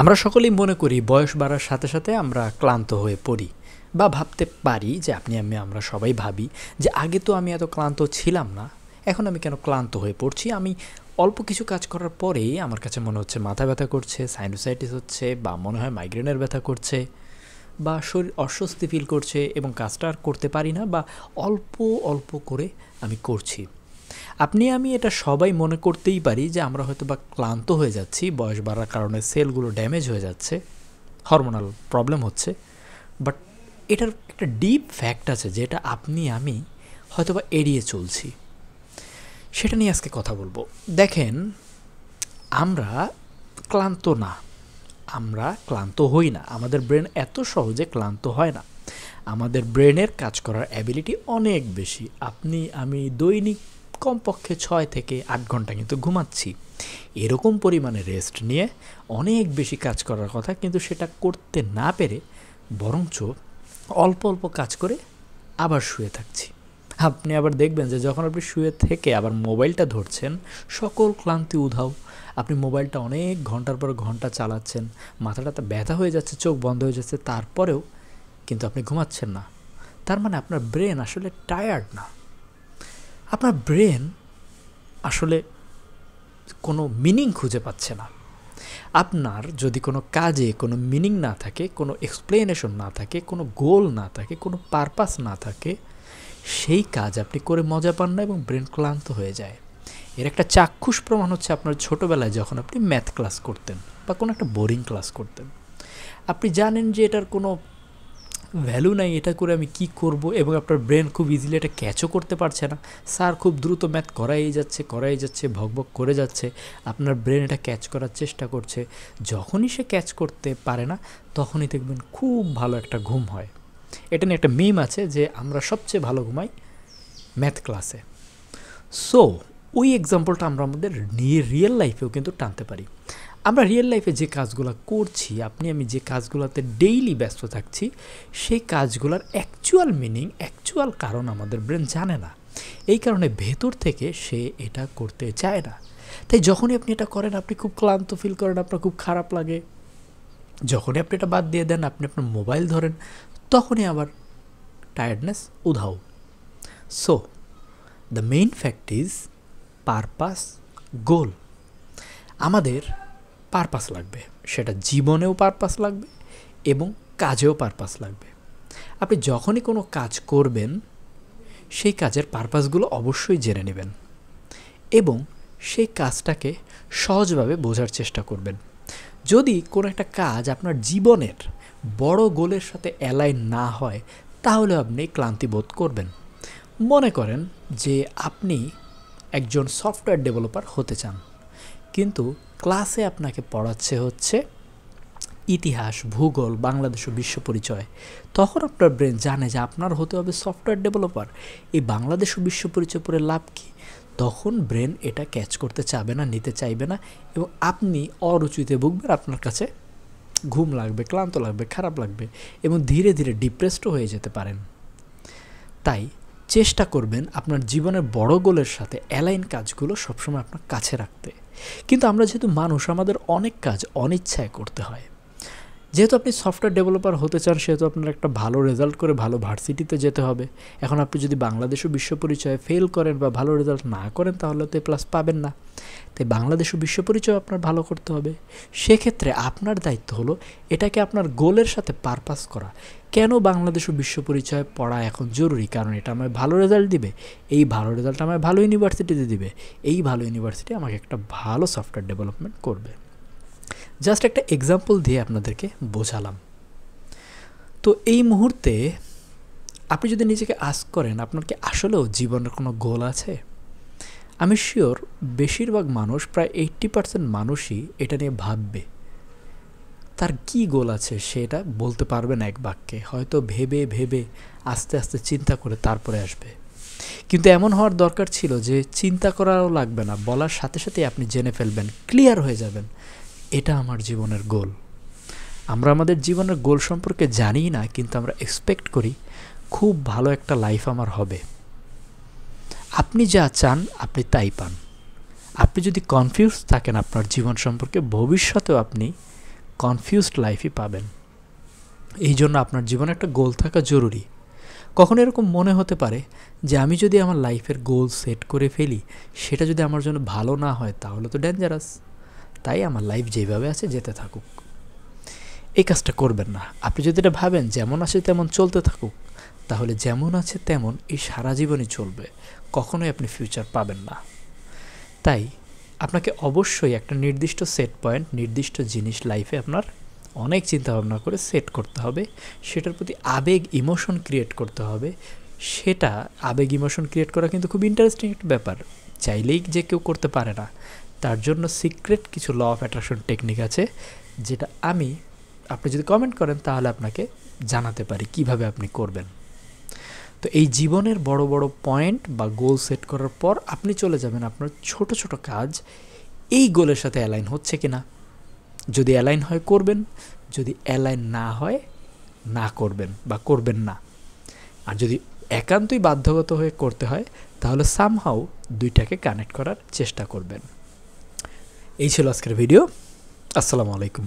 আমরা সকলেই মনে করি বয়স বাড়ার সাথে সাথে আমরা ক্লান্ত হয়ে পড়ি বা ভাবতে পারি যে আমরা সবাই ভাবি যে আগে তো আমি এত ক্লান্ত ছিলাম না, এখন আমি কেন ক্লান্ত হয়ে পড়ছি। আমি অল্প কিছু কাজ করার পরেই আমার কাছে মনে হচ্ছে মাথা ব্যথা করছে, সাইনোসাইটিস হচ্ছে, বা মনে হয় মাইগ্রেনের ব্যথা করছে, বা শরীর অস্বস্তি ফিল করছে এবং কাজটা আর করতে পারি না, বা অল্প অল্প করে আমি করছি। আমি এটা সবাই মনে করতেই পারি যে আমরা হয়তো বা ক্লান্ত হয়ে যাচ্ছি, বয়স বাড়ার কারণে সেলগুলো ড্যামেজ হয়ে যাচ্ছে, হরমোনাল প্রবলেম হচ্ছে। বাট এটার একটা ডিপ ফ্যাক্ট আছে যেটা আমি হয়তো বা এড়িয়ে চলছি। সেটা নিয়ে আজকে কথা বলবো। দেখেন, আমরা ক্লান্ত না, আমরা ক্লান্ত হই না। আমাদের ব্রেন এত সহজে ক্লান্ত হয় না। আমাদের ব্রেনের কাজ করার অ্যাবিলিটি অনেক বেশি। আমি দৈনিক কমপক্ষে 6 থেকে 8 ঘন্টা কিন্তু ঘুমাচ্ছি। এরকম পরিমাণে রেস্ট নিয়ে অনেক বেশি কাজ করার কথা, কিন্তু সেটা করতে না পেরে বরঞ্চ অল্প অল্প কাজ করে আবার শুয়ে থাকছি। আপনি আবার দেখবেন যে যখন আপনি শুয়ে থেকে আবার মোবাইলটা ধরছেন, সকল ক্লান্তি উধাও। আপনি মোবাইলটা অনেক ঘন্টার পর ঘন্টা চালাচ্ছেন, মাথাটা ব্যথা হয়ে যাচ্ছে, চোখ বন্ধ হয়ে যাচ্ছে, তারপরেও কিন্তু আপনি ঘুমাচ্ছেন না। তার মানে আপনার ব্রেন আসলে টায়ার্ড না। আপনার ব্রেন আসলে কোনো মিনিং খুঁজে পাচ্ছে না। আপনার যদি কোনো কাজে কোনো মিনিং না থাকে, কোনো এক্সপ্লেনেশন না থাকে, কোনো গোল না থাকে, কোনো পারপাস না থাকে, সেই কাজ আপনি করে মজা পান না এবং ব্রেন ক্লান্ত হয়ে যায়। এর একটা চাক্ষুষ প্রমাণ হচ্ছে আপনার ছোটোবেলায় যখন আপনি ম্যাথ ক্লাস করতেন বা কোনো একটা বোরিং ক্লাস করতেন। আপনি জানেন যে এটার কোনো ভ্যালু নাই, এটা করে আমি কি করব, এবং আপনার ব্রেন খুব ইজিলি এটা ক্যাচও করতে পারছে না। স্যার খুব দ্রুত ম্যাথ করাই যাচ্ছে, ভকভক করে যাচ্ছে। আপনার ব্রেন এটা ক্যাচ করার চেষ্টা করছে। যখনই সে ক্যাচ করতে পারে না, তখনই দেখবেন খুব ভালো একটা ঘুম হয়। এটা নিয়ে একটা মিম আছে যে আমরা সবচেয়ে ভালো ঘুমাই ম্যাথ ক্লাসে। সো ওই এক্সাম্পলটা আমরা আমাদের রিয়েল লাইফেও কিন্তু টানতে পারি। আমরা রিয়েল লাইফে যে কাজগুলো করছি, আমি যে কাজগুলোতে ডেইলি ব্যস্ত থাকছি, সেই কাজগুলোর অ্যাকচুয়াল মিনিং, অ্যাকচুয়াল কারণ আমাদের ব্রেন জানে না। এই কারণে ভেতর থেকে সে এটা করতে চায় না। তাই যখনই আপনি এটা করেন, আপনি খুব ক্লান্ত ফিল করেন, আপনার খুব খারাপ লাগে। যখনই আপনি এটা বাদ দিয়ে দেন, আপনি আপনার মোবাইল ধরেন, তখনই আবার টায়ার্ডনেস উধাও। So the main fact is purpose, goal. আমাদের পারপাস লাগবে, সেটা জীবনেও পারপাস লাগবে এবং কাজেও পারপাস লাগবে। আপনি যখনই কোনো কাজ করবেন, সেই কাজের পারপাসগুলো অবশ্যই জেনে নেবেন এবং সেই কাজটাকে সহজভাবে বোঝার চেষ্টা করবেন। যদি কোনো একটা কাজ আপনার জীবনের বড় গোলের সাথে অ্যালাইন না হয়, তাহলে আপনি ক্লান্তি বোধ করবেন। মনে করেন যে আপনি একজন সফটওয়্যার ডেভেলপার হতে চান, কিন্তু ক্লাসে আপনাকে পড়াচ্ছে হচ্ছে ইতিহাস, ভূগোল, বাংলাদেশ ও বিশ্ব পরিচয়। তখন আপনার ব্রেন জানে যে আপনার হতে হবে সফটওয়্যার ডেভেলপার। এই বাংলাদেশ ও বিশ্ব পরিচয় পড়ে লাভ কী? তখন ব্রেন এটা ক্যাচ করতে চাবে না, নিতে চাইবে না, এবং আপনি অরুচিতে ভুগবেন। আপনার কাছে ঘুম লাগবে, ক্লান্ত লাগবে, খারাপ লাগবে এবং ধীরে ধীরে ডিপ্রেসডও হয়ে যেতে পারেন। তাই চেষ্টা করবেন আপনার জীবনের বড় গোলের সাথে অ্যালাইন কাজগুলো সবসময় আপনার কাছে রাখতে। কিন্তু আমরা যেহেতু মানুষ, আমাদের অনেক কাজ অনিচ্ছায় করতে হয়। যেহেতু আপনি সফটওয়্যার ডেভেলপার হতে চান, সেহেতু আপনার একটা ভালো রেজাল্ট করে ভালো ভার্সিটিতে যেতে হবে। এখন আপনি যদি বাংলাদেশ ও বিশ্ব পরিচয়ে ফেল করেন বা ভালো রেজাল্ট না করেন, তাহলে তো প্লাস পাবেন না। তাই বাংলাদেশ ও বিশ্ব পরিচয় আপনার ভালো করতে হবে। সেক্ষেত্রে আপনার দায়িত্ব হলো এটাকে আপনার গোলের সাথে পারপাস করা। কেন বাংলাদেশ ও বিশ্ব পরিচয় পড়া এখন জরুরি? কারণ এটা আমায় ভালো রেজাল্ট দিবে, এই ভালো রেজাল্ট আমায় ভালো ইউনিভার্সিটিতে দিবে, এই ভালো ইউনিভার্সিটি আমাকে একটা ভালো সফটওয়্যার ডেভেলপমেন্ট করবে। জাস্ট একটা এক্সাম্পল দিয়ে আপনাদেরকে বোঝালাম। তো এই মুহূর্তে আপনি যদি নিজেকে আস্ক করেন, আপনার কি আসলেও জীবনের কোনো গোল আছে? আমি শিওর বেশিরভাগ মানুষ, প্রায় 80% মানুষই এটা নিয়ে ভাববে। তার কি গোল আছে সেটা বলতে পারবে না এক বাক্যে, হয়তো ভেবে ভেবে আস্তে আস্তে চিন্তা করে তারপরে আসবে। কিন্তু এমন হওয়ার দরকার ছিল যে চিন্তা করাও লাগবে না, বলার সাথে সাথেই আপনি জেনে ফেলবেন, ক্লিয়ার হয়ে যাবেন, এটা আমার জীবনের গোল। আমরা আমাদের জীবনের গোল সম্পর্কে জানি না, কিন্তু আমরা এক্সপেক্ট করি খুব ভালো একটা লাইফ আমার হবে। আপনি যা চান আপনি তাই পান। আপনি যদি কনফিউজ থাকেন আপনার জীবন সম্পর্কে, ভবিষ্যতেও আপনি কনফিউজড লাইফই পাবেন। এই জন্য আপনার জীবনে একটা গোল থাকা জরুরি। কখনো এরকম মনে হতে পারে যে আমি যদি আমার লাইফের গোল সেট করে ফেলি, সেটা যদি আমার জন্য ভালো না হয় তাহলে তো ডেঞ্জারাস। তাই আমার লাইফ যেভাবে আছে যেতে থাকুক, এই কাজটা করবেন না। আপনি যদি এটা ভাবেন যেমন আছে তেমন চলতে থাকুক, তাহলে যেমন আছে তেমন এই সারা জীবনই চলবে, কখনোই আপনি ফিউচার পাবেন না। তাই আপনাকে অবশ্যই একটা নির্দিষ্ট সেট পয়েন্ট, নির্দিষ্ট জিনিস লাইফে আপনার অনেক চিন্তাভাবনা করে সেট করতে হবে। সেটার প্রতি আবেগ ইমোশন ক্রিয়েট করতে হবে। সেটা আবেগ ইমোশন ক্রিয়েট করা কিন্তু খুব ইন্টারেস্টিং একটা ব্যাপার, চাইলেই যে কেউ করতে পারে না। তার জন্য সিক্রেট কিছু ল অফ অ্যাট্রাকশন টেকনিক আছে, যেটা আপনি যদি কমেন্ট করেন তাহলে আপনাকে জানাতে পারি কিভাবে আপনি করবেন। তো এই জীবনের বড় বড় পয়েন্ট বা গোল সেট করার পর আপনি চলে যাবেন আপনার ছোট ছোট কাজ এই গোলের সাথে অ্যালাইন হচ্ছে কিনা। যদি অ্যালাইন হয় করবেন, যদি অ্যালাইন না হয় না করবেন বা করবেন না। আর যদি একান্তই বাধ্যগত হয়ে করতে হয় তাহলে সামহাউ দুইটাকে কানেক্ট করার চেষ্টা করবেন। এই ছিল আজকের ভিডিও। আসসালামু আলাইকুম।